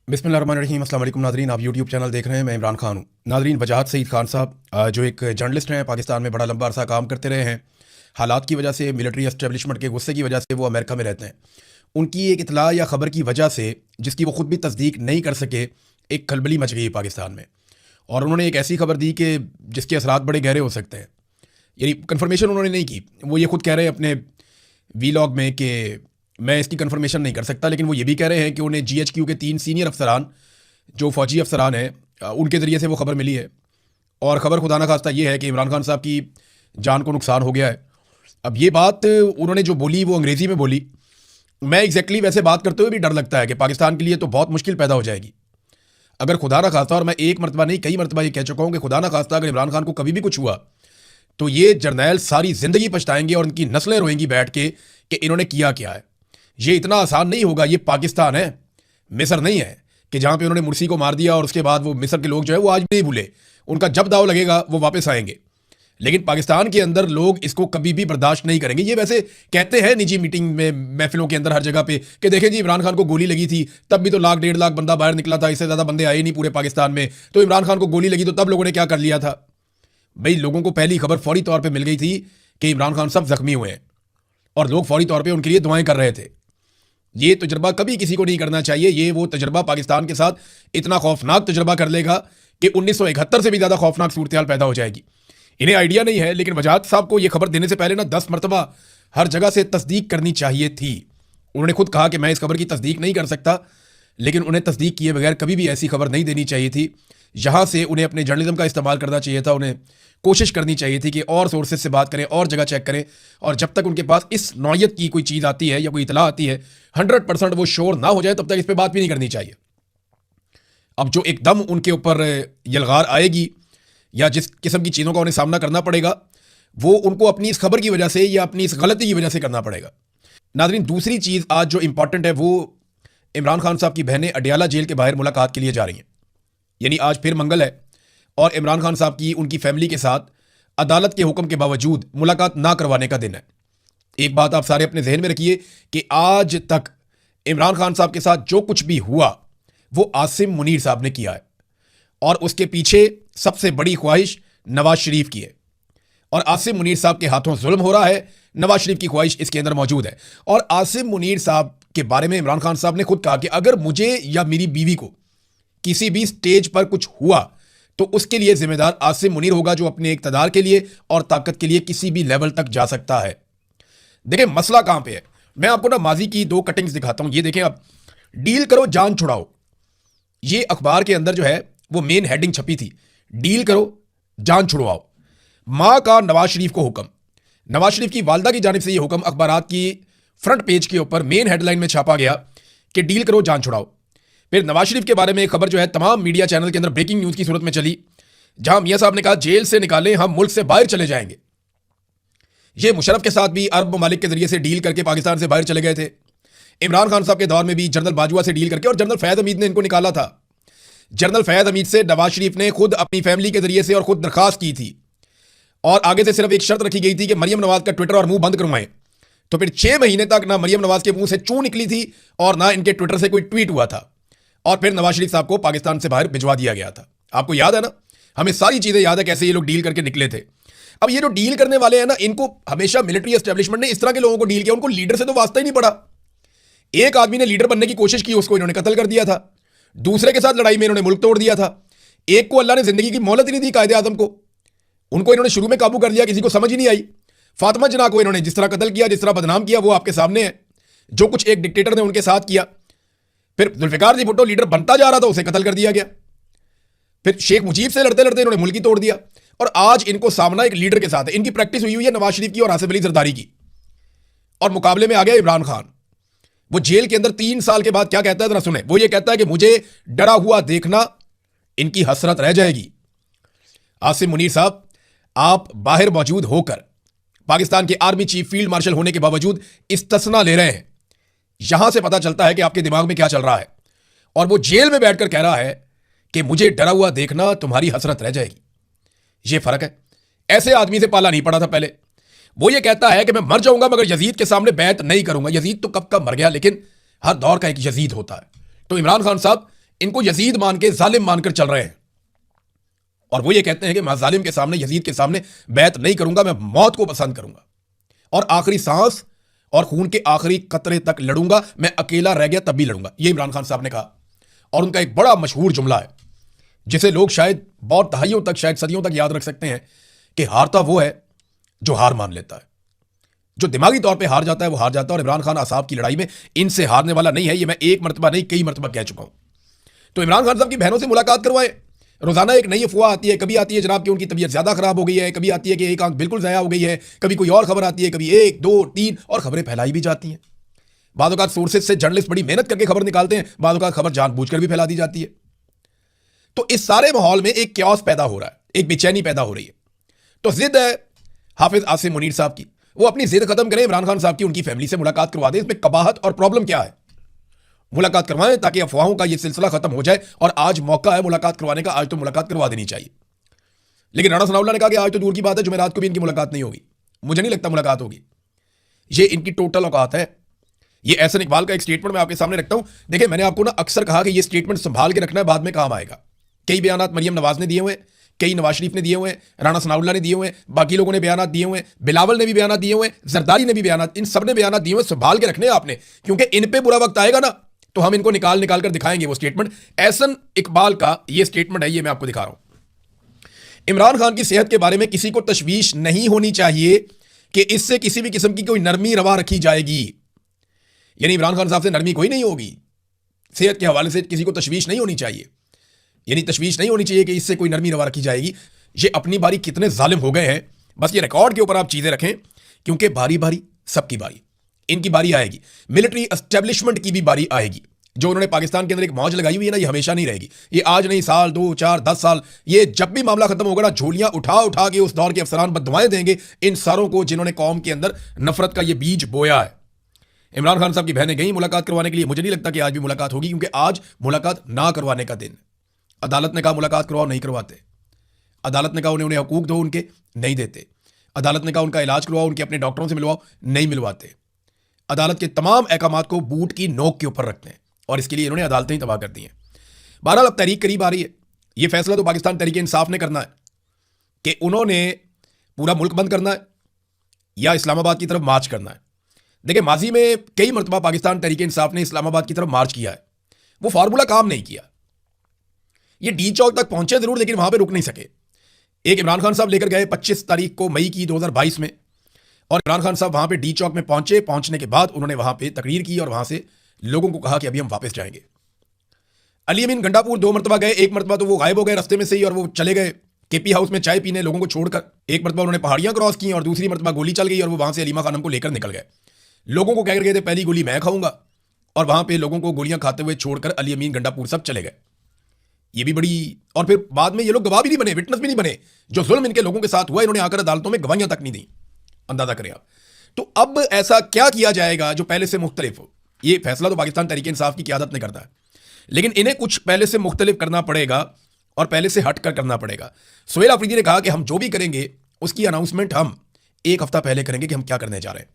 बिस्मिल्लाहिर्रहमानिर्रहीम। अस्सलाम वालेकुम नाज़रीन, आप यूट्यूब चैनल देख रहे हैं। मैं इमरान खान हूँ। नाज़रीन, वजाहत सईद खान साहब जो एक जर्नलिस्ट हैं, पाकिस्तान में बड़ा लंबा अरसा काम करते रहे हैं। हालात की वजह से, मिलिट्री एस्टेब्लिशमेंट के गुस्से की वजह से वो अमेरिका में रहते हैं। उनकी एक इतला या ख़बर की वजह से, जिसकी वो ख़ुद भी तस्दीक नहीं कर सके, एक खलबली मच गई पाकिस्तान में। और उन्होंने एक ऐसी खबर दी कि जिसके असरात बड़े गहरे हो सकते हैं। यानी कन्फर्मेशन उन्होंने नहीं की। वो ये खुद कह रहे हैं अपने वीलॉग में कि मैं इसकी कन्फर्मेशन नहीं कर सकता, लेकिन वो ये भी कह रहे हैं कि उन्हें GHQ के 3 सीनियर अफसरान, जो फ़ौजी अफसरान हैं, उनके ज़रिए से वो ख़बर मिली है। और ख़बर खुदा ना खास्ता ये है कि इमरान खान साहब की जान को नुकसान हो गया है। अब ये बात उन्होंने जो बोली वो अंग्रेज़ी में बोली। मैं एग्जैक्टली वैसे बात करते हुए भी डर लगता है कि पाकिस्तान के लिए तो बहुत मुश्किल पैदा हो जाएगी अगर खुदा ना खास्ता, और मैं एक मरतबा नहीं कई मरतबा ये कह चुका हूँ कि खुदा ना खास्ता अगर इमरान खान को कभी भी कुछ हुआ तो ये जर्नैल सारी ज़िंदगी पछताएंगे और उनकी नस्लें रोएंगी बैठ के कि इन्होंने किया क्या है। ये इतना आसान नहीं होगा। ये पाकिस्तान है, मिस्र नहीं है कि जहाँ पे उन्होंने मुर्सी को मार दिया और उसके बाद वो मिस्र के लोग जो है वो आज भी नहीं भूले। उनका जब दाव लगेगा वो वापस आएंगे। लेकिन पाकिस्तान के अंदर लोग इसको कभी भी बर्दाश्त नहीं करेंगे। ये वैसे कहते हैं निजी मीटिंग में, महफिलों के अंदर, हर जगह पे कि देखें जी, इमरान खान को गोली लगी थी तब भी तो 1 लाख 1.5 लाख बंदा बाहर निकला था, इससे ज़्यादा बंदे आए नहीं पूरे पाकिस्तान में। तो इमरान खान को गोली लगी तो तब लोगों ने क्या कर लिया था? भाई, लोगों को पहली खबर फौरी तौर पर मिल गई थी कि इमरान खान सब जख्मी हुए हैं और लोग फौरी तौर पर उनके लिए दुआएं कर रहे थे। ये तजुर्बा कभी किसी को नहीं करना चाहिए। ये वो तजुर्बा पाकिस्तान के साथ इतना खौफनाक तजुर्बा कर लेगा कि 1971 से भी ज़्यादा खौफनाक सूरत हाल पैदा हो जाएगी। इन्हें आइडिया नहीं है, लेकिन वजाहत साहब को यह खबर देने से पहले ना 10 मरतबा हर जगह से तस्दीक करनी चाहिए थी। उन्होंने खुद कहा कि मैं इस खबर की तस्दीक नहीं कर सकता, लेकिन उन्हें तस्दीक किए बगैर कभी भी ऐसी खबर नहीं देनी चाहिए थी। यहाँ से उन्हें अपने जर्नलिज्म का इस्तेमाल करना चाहिए था। उन्हें कोशिश करनी चाहिए थी कि और सोर्सेज से बात करें, और जगह चेक करें, और जब तक उनके पास इस नौयत की कोई चीज़ आती है या कोई इतला आती है 100% वो श्योर ना हो जाए, तब तक इस पर बात भी नहीं करनी चाहिए। अब जो एकदम उनके ऊपर यलगार आएगी या जिस किस्म की चीज़ों का उन्हें सामना करना पड़ेगा, वो उनको अपनी इस खबर की वजह से या अपनी इस गलती की वजह से करना पड़ेगा। नाज़रीन, दूसरी चीज़ आज जो इंपॉर्टेंट है वो इमरान खान साहब की बहनें अडियाला जेल के बाहर मुलाकात के लिए जा रही हैं। यानी आज फिर मंगल है और इमरान खान साहब की उनकी फैमिली के साथ अदालत के हुक्म के बावजूद मुलाकात ना करवाने का दिन है। एक बात आप सारे अपने जहन में रखिए कि आज तक इमरान खान साहब के साथ जो कुछ भी हुआ वो आसिम मुनीर साहब ने किया है, और उसके पीछे सबसे बड़ी ख्वाहिश नवाज शरीफ की है। और आसिम मुनीर साहब के हाथों जुल्म हो रहा है, नवाज शरीफ की ख्वाहिश इसके अंदर मौजूद है। और आसिम मुनीर साहब के बारे में इमरान खान साहब ने खुद कहा कि अगर मुझे या मेरी बीवी को किसी भी स्टेज पर कुछ हुआ तो उसके लिए जिम्मेदार आसिम मुनीर होगा, जो अपने इक़्तिदार के लिए और ताकत के लिए किसी भी लेवल तक जा सकता है। देखें मसला कहां पे है। मैं आपको ना माजी की 2 कटिंग्स दिखाता हूं। ये देखें आप, डील करो जान छुड़ाओ। ये अखबार के अंदर जो है वो मेन हेडिंग छपी थी, डील करो जान छुड़वाओ। मां का नवाज शरीफ को हुक्म। नवाज शरीफ की वालदा की जानिब से यह हुक्म अखबारात की फ्रंट पेज के ऊपर मेन हेडलाइन में छापा गया कि डील करो जान छुड़ाओ। फिर नवाज शरीफ के बारे में एक खबर जो है तमाम मीडिया चैनल के अंदर ब्रेकिंग न्यूज़ की सूरत में चली, जहां मियां साहब ने कहा जेल से निकालें, हम मुल्क से बाहर चले जाएंगे। ये मुशर्रफ के साथ भी अरब ममालिक के जरिए से डील करके पाकिस्तान से बाहर चले गए थे। इमरान खान साहब के दौर में भी जनरल बाजवा से डील करके, और जनरल फैज हमीद ने इनको निकाला था। जनरल फैज हमीद से नवाज शरीफ ने खुद अपनी फैमिली के जरिए से और खुद दरखास्त की थी, और आगे से सिर्फ एक शर्त रखी गई थी कि मरियम नवाज का ट्विटर और मुंह बंद करवाएं। तो फिर 6 महीने तक ना मरियम नवाज के मुंह से चू निकली थी और ना इनके ट्विटर से कोई ट्वीट हुआ था, और फिर नवाज शरीफ साहब को पाकिस्तान से बाहर भिजवा दिया गया था। आपको याद है ना, हमें सारी चीजें याद है कैसे ये लोग डील करके निकले थे। अब ये जो डील करने वाले हैं ना, इनको हमेशा मिलिट्री एस्टेब्लिशमेंट ने इस तरह के लोगों को डील किया, उनको लीडर से तो वास्ता ही नहीं पड़ा। एक आदमी ने लीडर बनने की कोशिश की, उसको इन्होंने कत्ल कर दिया था। दूसरे के साथ लड़ाई में इन्होंने मुल्क तोड़ दिया था। एक को अल्लाह ने जिंदगी की मोहलत ही नहीं दी, कायदे आजम को, उनको इन्होंने शुरू में काबू कर लिया, किसी को समझ ही नहीं आई। फातिमा जना को इन्होंने जिस तरह कत्ल किया, जिस तरह बदनाम किया, वो आपके सामने है। जो कुछ एक डिक्टेटर ने उनके साथ किया। फिर जुल्फिकार जी भुट्टो लीडर बनता जा रहा था, उसे कत्ल कर दिया गया। फिर शेख मुजीब से लड़ते लड़ते इन्होंने मुल्क ही तोड़ दिया, और आज इनको सामना एक लीडर के साथ है। इनकी प्रैक्टिस हुई है नवाज शरीफ की और आसिफ अली जरदारी की, और मुकाबले में आ गया इमरान खान। वो जेल के अंदर 3 साल के बाद क्या कहता है, जरा सुने। वो ये कहता है कि मुझे डरा हुआ देखना इनकी हसरत रह जाएगी। आसिम मुनीर साहब, आप बाहर मौजूद होकर पाकिस्तान के आर्मी चीफ फील्ड मार्शल होने के बावजूद इस्तिस्ना ले रहे हैं। यहां से पता चलता है कि आपके दिमाग में क्या चल रहा है। और वो जेल में बैठकर कह रहा है कि मुझे डरा हुआ देखना तुम्हारी हसरत रह जाएगी। ये फर्क है। ऐसे आदमी से पाला नहीं पड़ा था पहले। वो ये कहता है कि मैं मर जाऊंगा मगर यजीद के सामने बैत नहीं करूंगा। यजीद तो कब का मर गया, लेकिन हर दौर का एक यजीद होता है। तो इमरान खान साहब, इनको यजीद मान के जालिम मानकर चल रहे हैं और वो ये कहते हैं कि मैं जालिम के सामने, यजीद के सामने बैत नहीं करूंगा, मैं मौत को पसंद करूंगा और आखिरी सांस और खून के आखिरी कतरे तक लड़ूंगा, मैं अकेला रह गया तब भी लड़ूंगा। ये इमरान खान साहब ने कहा और उनका एक बड़ा मशहूर जुमला है जिसे लोग शायद बहुत दहाइयों तक, शायद सदियों तक याद रख सकते हैं कि हारता वो है जो हार मान लेता है। जो दिमागी तौर पे हार जाता है वो हार जाता है और इमरान खान असाब की लड़ाई में इनसे हारने वाला नहीं है। ये मैं एक मरतबा नहीं, कई मरतबा कह चुका हूं। तो इमरान खान साहब की बहनों से मुलाकात करवाएं। रोजाना एक नई अफवाह आती है, कभी आती है जनाब कि उनकी तबीयत ज्यादा खराब हो गई है, कभी आती है कि एक आंख बिल्कुल ज़ाया हो गई है, कभी कोई और खबर आती है, कभी 1, 2, 3 और खबरें फैलाई भी जाती हैं। बाद औक़ात सोर्सेज से जर्नलिस्ट बड़ी मेहनत करके खबर निकालते हैं, बाद औक़ात खबर जानबूझकर भी फैला दी जाती है। तो इस सारे माहौल में एक क्यास पैदा हो रहा है, एक बेचैनी पैदा हो रही है। तो जिद है हाफिज आसिम मुनीर साहब की, वो अपनी जिद खत्म करें, इमरान खान साहब की उनकी फैमिली से मुलाकात करवा दें। इसमें कबाहत और प्रॉब्लम क्या है, मुलाकात करवाएं ताकि अफवाहों का ये सिलसिला खत्म हो जाए। और आज मौका है मुलाकात करवाने का, आज तो मुलाकात करवा देनी चाहिए। लेकिन राणा सनाउल्लाह ने कहा कि आज तो दूर की बात है, जुमेरात को भी इनकी मुलाकात नहीं होगी। मुझे नहीं लगता मुलाकात होगी, ये इनकी टोटल औकात है। ये एहसन इकबाल का एक स्टेटमेंट मैं आपके सामने रखता हूं। देखिए, मैंने आपको ना अक्सर कहा कि ये स्टेटमेंट संभाल के रखना है, बाद में काम आएगा। कई बयानात मरियम नवाज ने दिए हुए, कई नवाज शरीफ ने दिए हुए, राणा सनाउल्लाह ने दिए हुए, बाकी लोगों ने बयानात दिए हुए, बिलावल ने भी बयानात दिए हुए, जरदारी ने भी बयानात, इन सब ने बयानात दिए हुए। संभाल के रखने आपने, क्योंकि इन पे बुरा वक्त आएगा ना तो हम इनको निकाल निकाल कर दिखाएंगे। वो स्टेटमेंट एहसन इकबाल का ये स्टेटमेंट है, ये मैं आपको दिखा रहा हूं। इमरान खान की सेहत के बारे में किसी को तशवीश नहीं होनी चाहिए कि इससे किसी भी किस्म की कोई नरमी रवा रखी जाएगी। यानी इमरान खान साहब से नरमी कोई नहीं होगी, सेहत के हवाले से किसी को तशवीश नहीं होनी चाहिए। यानी तशवीश नहीं होनी चाहिए कि इससे कोई नरमी रवा रखी जाएगी। ये अपनी बारी कितने जालिम हो गए हैं, बस ये रिकॉर्ड के ऊपर आप चीजें रखें, क्योंकि बारी बारी सबकी बारी, इनकी बारी आएगी, मिलिट्री एस्टेब्लिशमेंट की भी बारी आएगी। जो उन्होंने पाकिस्तान के अंदर एक मौज लगाई हुई है ना, ये हमेशा नहीं रहेगी। ये आज नहीं, साल 2, 4, 10 साल, ये जब भी मामला खत्म होगा ना, झोलियां उठा उठा के उस दौर के अफसरान बददुआएं देंगे इन सारों को जिन्होंने कौम के अंदर नफरत का ये बीज बोया है। इमरान खान साहब की बहनें गई मुलाकात करवाने के लिए, मुझे नहीं लगता कि आज भी मुलाकात होगी, क्योंकि आज मुलाकात ना करवाने का दिन। अदालत ने कहा मुलाकात करवाओ, नहीं करवाते। अदालत ने कहा उन्हें हकूक दो उनके, नहीं देते। अदालत ने कहा उनका इलाज करवाओ, उनके अपने डॉक्टरों से मिलवाओ, नहीं मिलवाते। अदालत के तमाम अहकामात को बूट की नोक के ऊपर रखते हैं और इसके लिए इन्होंने अदालतें ही तबाह कर दी हैं। बहरहाल अब तहरीक करीब आ रही है। ये फैसला तो पाकिस्तान तहरीक इंसाफ ने करना है कि उन्होंने पूरा मुल्क बंद करना है या इस्लामाबाद की तरफ मार्च करना है। देखिए, माजी में कई मरतबा पाकिस्तान तहरीक इंसाफ ने इस्लामाबाद की तरफ मार्च किया है, वो फार्मूला काम नहीं किया। ये डी चौक तक पहुंचे जरूर, लेकिन वहां पे रुक नहीं सके। एक इमरान खान साहब लेकर गए 25 तारीख को मई की 2022 में, और इमरान खान साहब वहां पे डी चौक में पहुंचे। पहुंचने के बाद उन्होंने वहां पे तकरीर की और वहां से लोगों को कहा कि अभी हम वापस जाएंगे। अली अमीन गंडापुर 2 मरतबा गए, एक मरतबा तो वो गायब हो गए रास्ते में से ही और वो चले गए केपी हाउस में चाय पीने लोगों को छोड़कर। एक मरतबा उन्होंने पहाड़ियां क्रॉस की और दूसरी मरतबा गोली चल गई और वो वहां से अलीमा खानम को लेकर निकल गए। लोगों को कह गए थे पहली गोली मैं खाऊंगा, और वहां पे लोगों को गोलियां खाते हुए छोड़कर अली अमीन गंडापुर सब चले गए। ये भी बड़ी, और फिर बाद में ये लोग गवाह भी नहीं बने, विटनेस भी नहीं बने। जो जुल्म इनके लोगों के साथ हुआ, इन्होंने आकर अदालतों में गवाहियां तक नहीं दी। अंदाजा करें आप। तो अब ऐसा क्या किया जाएगा जो पहले से मुख्तलिफ हो? ये फैसला तो पाकिस्तान तहरीक इंसाफ की क़यादत ने करता है, लेकिन इन्हें कुछ पहले से मुख्तलिफ करना पड़ेगा और पहले से हट कर करना पड़ेगा। सुहेल अफरीदी ने कहा कि हम जो भी करेंगे उसकी अनाउंसमेंट हम 1 हफ्ता पहले करेंगे कि हम क्या करने जा रहे हैं।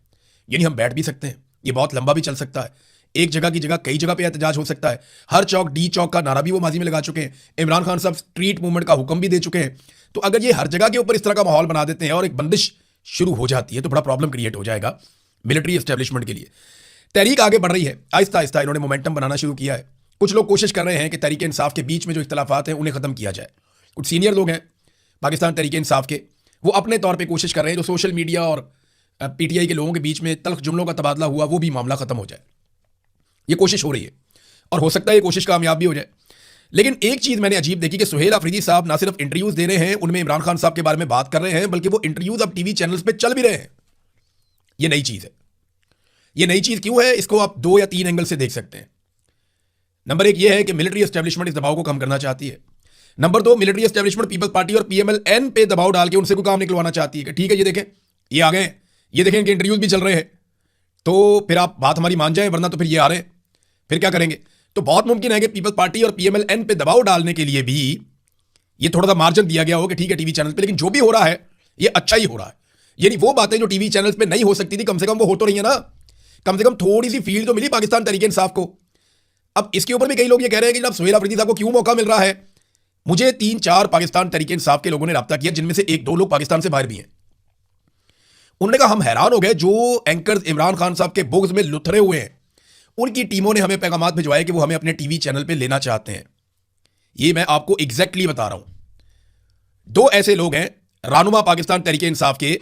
यानी हम बैठ भी सकते हैं, ये बहुत लंबा भी चल सकता है, एक जगह की जगह कई जगह पे एहतजाज हो सकता है। हर चौक डी चौक का नारा भी वो माजी में लगा चुके हैं। इमरान खान साहब स्ट्रीट मूवमेंट का हुक्म भी दे चुके हैं। तो अगर ये हर जगह के ऊपर इस तरह का माहौल बना देते हैं और एक बंदिश शुरू हो जाती है तो बड़ा प्रॉब्लम क्रिएट हो जाएगा मिलिट्री एस्टेब्लिशमेंट के लिए। तहरीक आगे बढ़ रही है, आहिस्ता आहिस्ता इन्होंने मोमेंटम बनाना शुरू किया है। कुछ लोग कोशिश कर रहे हैं कि तहरीक इंसाफ के बीच में जो इख्तलाफात हैं उन्हें खत्म किया जाए। कुछ सीनियर लोग हैं पाकिस्तान तहरीक इंसाफ के, वो अपने तौर पर कोशिश कर रहे हैं जो सोशल मीडिया और पीटीआई के लोगों के बीच में तल्ख जुमलों का तबादला हुआ वो भी मामला खत्म हो जाए। ये कोशिश हो रही है और हो सकता है ये कोशिश कामयाब भी हो जाए। लेकिन एक चीज मैंने अजीब देखी कि सुहेल अफरीदी साहब ना सिर्फ इंटरव्यूज दे रहे हैं, उनमें इमरान खान साहब के बारे में बात कर रहे हैं, बल्कि वो इंटरव्यूज अब टीवी चैनल्स पे चल भी रहे हैं। ये नई चीज है। ये नई चीज क्यों है, इसको आप 2 या 3 एंगल से देख सकते हैं। नंबर 1 ये है कि मिलिट्री एस्टेब्लिशमेंट इस दबाव को कम करना चाहती है। Number 2, military establishment Peoples Party और पीएमएल-एन पे दबाव डाल के उनसे कोई काम निकलवाना चाहती है कि ठीक है, ये देखें ये आ गए, ये देखें कि इंटरव्यूज भी चल रहे हैं, तो फिर आप बात हमारी मान जाए, वरना तो फिर ये आ रहे हैं, फिर क्या करेंगे। तो बहुत मुमकिन है कि पीपल्स पार्टी और पीएमएल-एन पे दबाव डालने के लिए भी ये थोड़ा सा मार्जिन दिया गया हो कि ठीक है टीवी चैनल पे, लेकिन जो भी हो रहा है ये अच्छा ही हो रहा है। यानी वो बातें जो टीवी चैनल्स पे नहीं हो सकती थी, कम से कम वो हो तो रही है ना। कम से कम थोड़ी सी फील्ड तो मिली पाकिस्तान तहरीक इंसाफ को। अब इसके ऊपर भी कई लोग ये कह रहे हैं कि जनाब सुहेल अफरीदी साहब को क्यों मौका मिल रहा है। मुझे 3-4 पाकिस्तान तहरीक इंसाफ के लोगों ने राब्ता किया, जिनमें से 1-2 लोग पाकिस्तान से बाहर भी हैं। उन्होंने कहा हम हैरान हो गए, जो एंकर इमरान खान साहब के बुग़्ज़ में लुथरे हुए हैं उनकी टीमों ने हमें पैगाम भिजवाए कि वो हमें अपने टीवी चैनल पे लेना चाहते हैं। ये मैं आपको एग्जैक्टली बता रहा हूं। 2 ऐसे लोग हैं रहनुमा पाकिस्तान तहरीक इंसाफ के,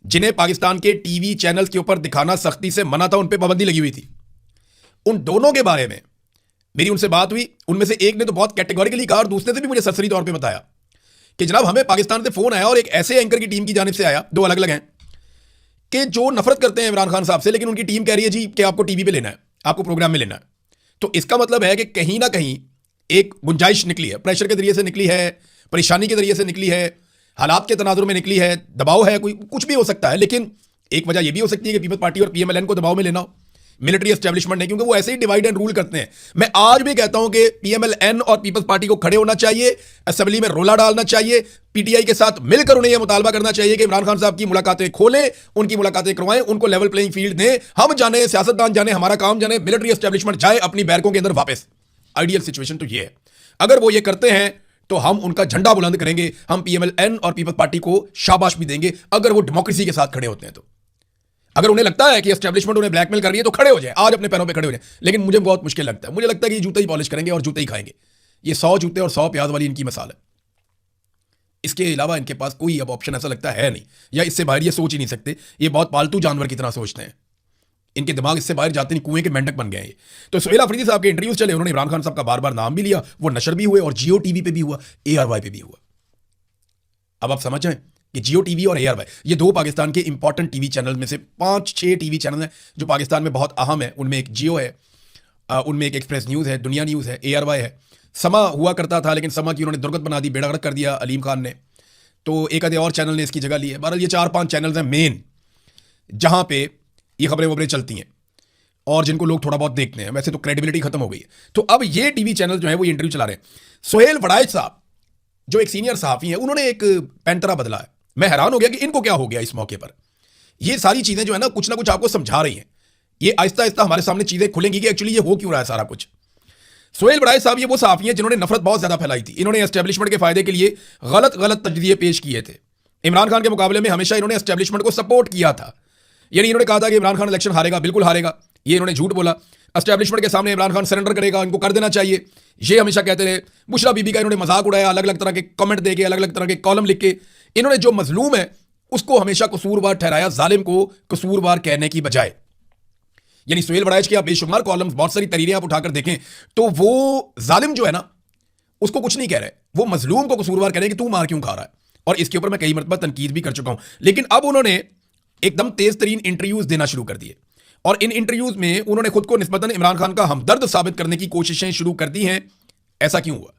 जिन्हें पाकिस्तान के टीवी चैनल के ऊपर दिखाना सख्ती से मना था, उन पर पाबंदी लगी हुई थी। उन दोनों के बारे में मेरी उनसे बात हुई। उनमें से एक ने तो बहुत कैटेगोरिकली कहा और दूसरे से भी मुझे सरसरी तौर पे बताया कि जनाब हमें पाकिस्तान से फोन आया और एक ऐसे एंकर की टीम की जानिब से आया, 2 अलग अलग हैं, कि जो नफरत करते हैं इमरान खान साहब से, लेकिन उनकी टीम कह रही है जी कि आपको टीवी पे लेना है, आपको प्रोग्राम में लेना है। तो इसका मतलब है कि कहीं ना कहीं एक गुंजाइश निकली है, प्रेशर के जरिए से निकली है, परेशानी के जरिए से निकली है, हालात के तनाजुर में निकली है, दबाव है, कोई कुछ भी हो सकता है। लेकिन एक वजह यह भी हो सकती है कि पीपल्स पार्टी और पीएमएलएन को दबाव में लेना हो, मिलिट्री एस्टेब्लिशमेंट ने, क्योंकि वो ऐसे ही डिवाइड एंड रूल करते हैं। मैं आज भी कहता हूं कि पीएमएलएन और पीपल्स पार्टी को खड़े होना चाहिए, असेंबली में रोला डालना चाहिए, पीटीआई के साथ मिलकर उन्हें यह मुतालबा करना चाहिए कि इमरान खान साहब की मुलाकातें खोलें, उनकी मुलाकातें करवाएं, उनको लेवल प्लेइंग फील्ड दें। हम जाने, सियासतदान जाने, हमारा काम जाने, मिलिट्री एस्टेब्लिशमेंट जाए अपनी बैरकों के अंदर वापस। आइडियल सिचुएशन तो ये है। अगर वो ये करते हैं तो हम उनका झंडा बुलंद करेंगे, हम पीएमएलएन और पीपल्स पार्टी को शाबाश भी देंगे अगर वो डेमोक्रेसी के साथ खड़े होते हैं। तो अगर उन्हें लगता है कि एस्टेब्लिशमेंट उन्हें ब्लैकमेल कर रही है तो खड़े हो जाए, आज अपने पैरों पे खड़े हो जाए। लेकिन मुझे बहुत मुश्किल लगता है, मुझे लगता है कि जूते ही पॉलिश करेंगे और जूते ही खाएंगे। ये 100 जूते और 100 प्याज वाली इनकी मिसाल है। इसके अलावा इनके पास कोई अब ऑप्शन ऐसा लगता है नहीं, या इससे बाहर ये सोच ही नहीं सकते। ये बहुत पालतू जानवर की तरह सोचते हैं, इनके दिमाग इससे बाहर जाते नहीं, कुएं के मेंढक बन गए हैं। तो सुहेल अफरीदी साहब के इंटरव्यूज चले, उन्होंने इमरान खान साहब का बार बार नाम भी लिया, वो नशर भी हुए और जियो टीवी पे भी हुआ, ARY पे भी हुआ। अब आप समझ जाएं कि जियो टीवी और ARY ये 2 पाकिस्तान के इंपॉर्टेंट टीवी चैनल में से 5-6 टीवी चैनल हैं जो पाकिस्तान में बहुत अहम है। उनमें एक जियो है, उनमें एक एक्सप्रेस न्यूज़ है, दुनिया न्यूज़ है, ARY है, समा हुआ करता था, लेकिन समा की उन्होंने दुर्गत बना दी, बेड़ा गर्क कर दिया अलीम खान ने। तो एक आधे और चैनल ने इसकी जगह ली है। बहरहाल ये 4-5 चैनल्स हैं मेन, जहां पे ये खबरें चलती हैं और जिनको लोग थोड़ा बहुत देखते हैं। वैसे तो क्रेडिबिलिटी खत्म हो गई है। तो अब ये टीवी चैनल जो है वो ये इंटरव्यू चला रहे हैं। सुहेल वड़ाइच साहब जो एक सीनियर सहाफी हैं, उन्होंने एक पैंतरा बदला है। मैं हैरान हो गया कि इनको क्या हो गया इस मौके पर। ये सारी चीजें जो है ना कुछ आपको समझा रही हैं। ये आहिस्ता आहिस्ता हमारे सामने चीजें खुलेंगी कि एक्चुअली ये हो क्यों रहा है सारा कुछ। सुहेल वड़ाइच साहब ये वो सहाफी हैं जिन्होंने नफरत बहुत ज्यादा फैलाई थी। इन्होंने एस्टेब्लिशमेंट के फायदे के लिए गलत तजदिए पेश किए थे। इमरान खान के मुकाबले में हमेशा इन्होंने एस्टेब्लिशमेंट को सपोर्ट किया था। यानी इन्होंने कहा था कि इमरान खान इलेक्शन हारेगा, बिल्कुल हारेगा, ये इन्होंने झूठ बोला। एस्टेब्लिशमेंट के सामने इमरान खान सरेंडर करेगा, इनको कर देना चाहिए, ये हमेशा कहते रहे। बुशरा बीबी का इन्होंने मजाक उड़ाया, अलग अलग तरह के कमेंट देके, अलग अलग तरह के कॉलम लिख के। इन्होंने जो मजलूम है उसको हमेशा कसूरवार ठहराया, जालिम को कसूरवार कहने की बजाय। यानी सुहेल वड़ाइच के आप बेशुमार कॉलम्स, बहुत सारी तहरीरें आप उठाकर देखें तो वो जालिम जो है ना उसको कुछ नहीं कह रहे, वो मजलूम को कसूरवार कह रहे हैं कि तू मार क्यों खा रहा है। और इसके ऊपर मैं कई मरतबा तनकीद भी कर चुका हूं। लेकिन अब उन्होंने एकदम तेज तरीन इंटरव्यूज देना शुरू कर दिए और इन इंटरव्यूज में उन्होंने खुद को निस्बतन इमरान खान का हमदर्द साबित करने की कोशिशें शुरू कर दी हैं। ऐसा क्यों हुआ?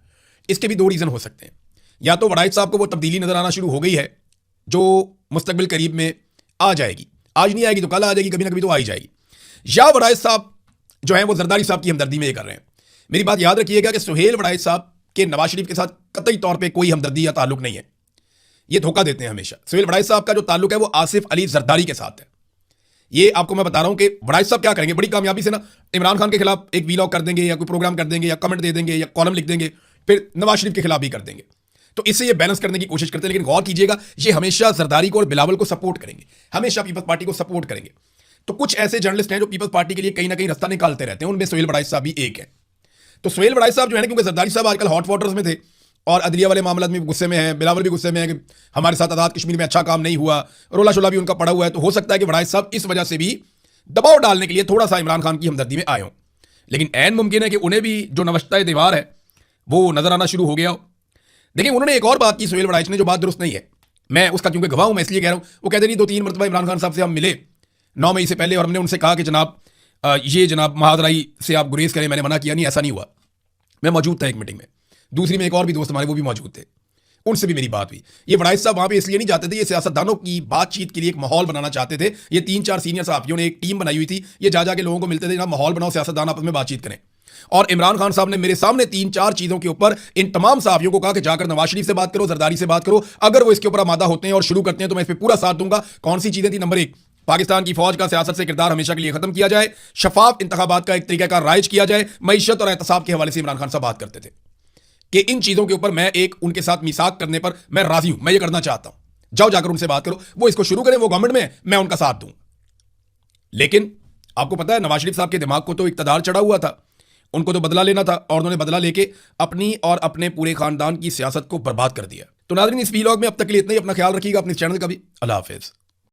इसके भी 2 रीजन हो सकते हैं। या तो वड़ाइच साहब को वो तब्दीली नजर आना शुरू हो गई है जो मुस्तकबिल करीब में आ जाएगी, आज नहीं आएगी तो कल आ जाएगी, कभी ना कभी तो आ ही जाएगी। या वड़ाइच साहब जो है वो जरदारी साहब की हमदर्दी में ये कर रहे हैं। मेरी बात याद रखिएगा कि सुहेल वड़ाइच साहब के नवाज शरीफ के साथ कतई तौर पर कोई हमदर्दी या ताल्लुक नहीं है, ये धोखा देते हैं हमेशा। सुहेल वड़ाइच साहब का जो ताल्लुक है वो आसिफ अली जरदारी के साथ है। ये आपको मैं बता रहा हूं कि वड़ाइच साहब क्या करेंगे, बड़ी कामयाबी से ना इमरान खान के खिलाफ एक वीलॉग कर देंगे या कोई प्रोग्राम कर देंगे या कमेंट दे देंगे या कॉलम लिख देंगे, फिर नवाज शरीफ के खिलाफ भी कर देंगे। तो इससे ये बैलेंस करने की कोशिश करते हैं। लेकिन गौर कीजिएगा, ये हमेशा जरदारी को और बिलावल को सपोर्ट करेंगे, हमेशा पीपल्स पार्टी को सपोर्ट करेंगे। तो कुछ ऐसे जर्नलिस्ट हैं जो पीपल्स पार्टी के लिए कहीं ना कहीं रास्ता निकालते रहते हैं, उनमें सुहेल वड़ाइच साहब भी एक है। तो सुहेल वड़ाइच साहब जो है ना, क्योंकि जरदारी साहब आजकल हॉट वाटर्स में थे और अदलिया वाले मामला में गुस्से में है, बिलावल भी गुस्से में है कि हमारे साथ आज़ाद कश्मीर में अच्छा काम नहीं हुआ, रोला शोला भी उनका पड़ा हुआ है। तो हो सकता है कि वड़ाइच साहब इस वजह से भी दबाव डालने के लिए थोड़ा सा इमरान खान की हमदर्दी में आए हों। लेकिन ऐन मुमकिन है कि उन्हें भी जो नवश्ता दीवार है वो नजर आना शुरू हो गया हो। देखिए, उन्होंने एक और बात की सुहेल वड़ाइच ने जो बात दुरुस्त नहीं है, मैं उसका क्योंकि गवाह हूं मैं इसलिए कह रहा हूं। वो कहते नहीं 2-3 मरतबा इमरान खान साहब से हम मिले 9 मई से पहले और हमने उनसे कहा कि जनाब ये जनाब महादराई से आप गुरेज करें, मैंने मना किया नहीं, ऐसा नहीं हुआ। मैं मौजूद था एक मीटिंग में, दूसरी में एक और भी दोस्त हमारे वो भी मौजूद थे, उनसे भी मेरी बात हुई। ये वड़ाइच साहब वहां पे इसलिए नहीं जाते थे, ये सियासतदानों की बातचीत के लिए एक माहौल बनाना चाहते थे। ये 3-4 सीनियर सहाफियों ने एक टीम बनाई हुई थी, ये जा के लोगों को मिलते थे, ना माहौल बनाओ, सियासतदान आपस में बातचीत करें। और इमरान खान साहब ने मेरे सामने 3-4 चीजों के ऊपर इन तमाम सहाफियों को कहा कि जाकर नवाज शरीफ से बात करो, जरदारी से बात करो, अगर वो इसके ऊपर आमादा होते हैं और शुरू करते हैं तो मैं इस पर पूरा साथ दूंगा। कौन सी चीजें थी? नंबर 1, पाकिस्तान की फौज का सियासत से किरदार हमेशा के लिए खत्म किया जाए, शफाफ इंतखाबात का एक तरीका राइज किया जाए। मईशत और एहतसाब के हवाले से इमरान खान साहब बात करते थे कि इन चीजों के ऊपर मैं एक उनके साथ मिसाक करने पर मैं राजी हूं, मैं ये करना चाहता हूं, जाओ जाकर उनसे बात करो, वो इसको शुरू करें, वो गवर्नमेंट में है, मैं उनका साथ दूं। लेकिन आपको पता है नवाज शरीफ साहब के दिमाग को तो इक्तदार चढ़ा हुआ था, उनको तो बदला लेना था, और उन्होंने बदला लेके अपनी और अपने पूरे खानदान की सियासत को बर्बाद कर दिया। तो नाज़रीन, इस वीलॉग में अब तक के लिए इतना ही। अपना ख्याल रखिएगा, अपने चैनल का भी। अल्लाह हाफिज।